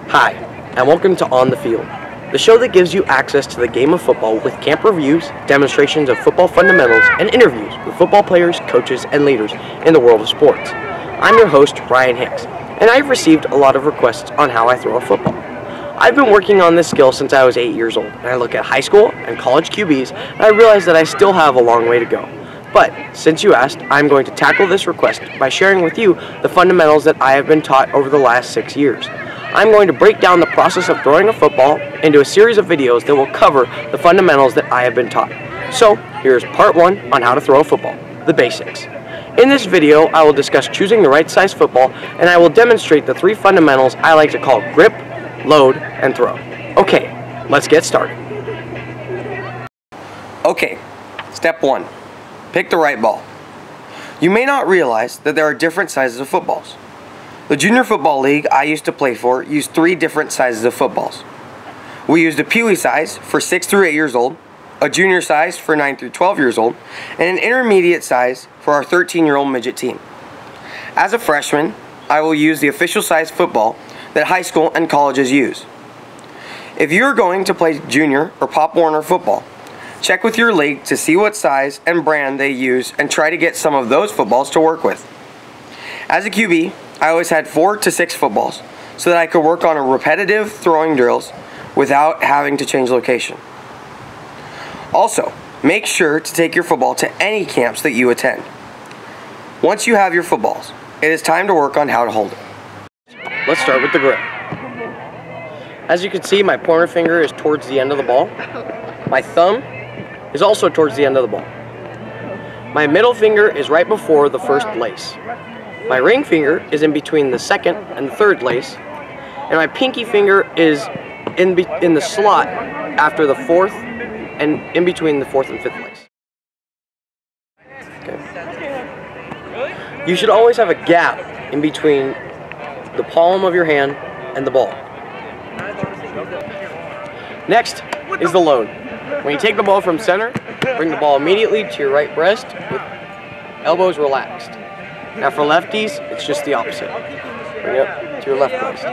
Hi, and welcome to On the Field, the show that gives you access to the game of football with camp reviews, demonstrations of football fundamentals, and interviews with football players, coaches, and leaders in the world of sports. I'm your host, Ryan Hicks, and I've received a lot of requests on how I throw a football. I've been working on this skill since I was 8 years old, and I look at high school and college QBs, and I realize that I still have a long way to go. But since you asked, I'm going to tackle this request by sharing with you the fundamentals that I have been taught over the last 6 years. I'm going to break down the process of throwing a football into a series of videos that will cover the fundamentals that I have been taught. So here's part 1 on how to throw a football, the basics. In this video, I will discuss choosing the right size football, and I will demonstrate the 3 fundamentals I like to call grip, load, and throw. Okay, let's get started. Okay, step 1. Pick the right ball. You may not realize that there are different sizes of footballs. The junior football league I used to play for used 3 different sizes of footballs. We used a peewee size for 6 through 8 years old, a junior size for 9 through 12 years old, and an intermediate size for our 13-year-old midget team. As a freshman, I will use the official size football that high school and colleges use. If you're going to play junior or Pop Warner football, check with your league to see what size and brand they use and try to get some of those footballs to work with. As a QB, I always had 4 to 6 footballs so that I could work on a repetitive throwing drills without having to change location. Also, make sure to take your football to any camps that you attend. Once you have your footballs, it is time to work on how to hold it. Let's start with the grip. As you can see, my pointer finger is towards the end of the ball. My thumb is also towards the end of the ball. My middle finger is right before the first lace. My ring finger is in between the second and the third lace, and my pinky finger is in the slot after the fourth and in between the fourth and fifth lace. Okay. You should always have a gap in between the palm of your hand and the ball. Next is the load. When you take the ball from center, bring the ball immediately to your right breast with elbows relaxed. Now for lefties, it's just the opposite. Bring it up to your left breast.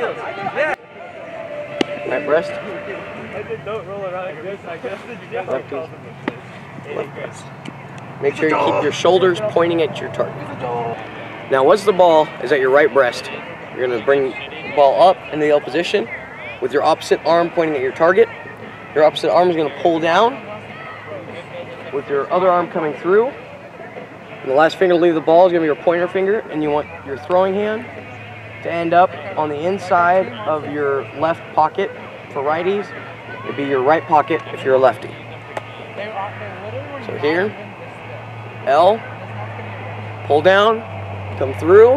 Right breast. Lefties. Left breast. Make sure you keep your shoulders pointing at your target. Now once the ball is at your right breast, you're going to bring the ball up into the L position with your opposite arm pointing at your target. Your opposite arm is going to pull down with your other arm coming through. And the last finger to leave the ball is going to be your pointer finger, and you want your throwing hand to end up on the inside of your left pocket for righties. It would be your right pocket if you're a lefty. So here, L, pull down, come through,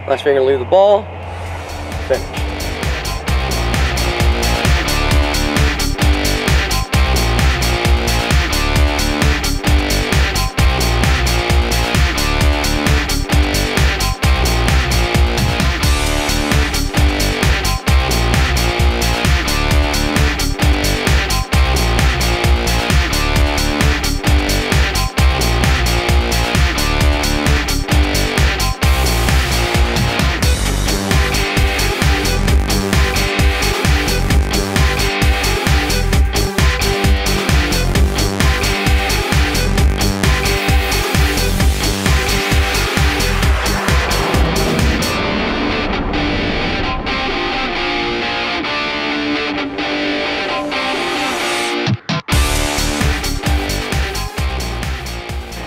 last finger to leave the ball, finish.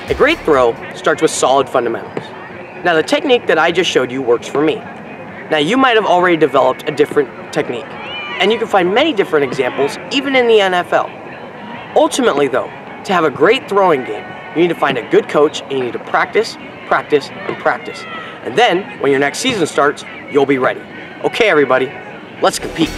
A great throw starts with solid fundamentals. Now the technique that I just showed you works for me. Now you might have already developed a different technique, and you can find many different examples even in the NFL. Ultimately though, to have a great throwing game, you need to find a good coach and you need to practice, practice, and practice. And then when your next season starts, you'll be ready. Okay everybody, let's compete.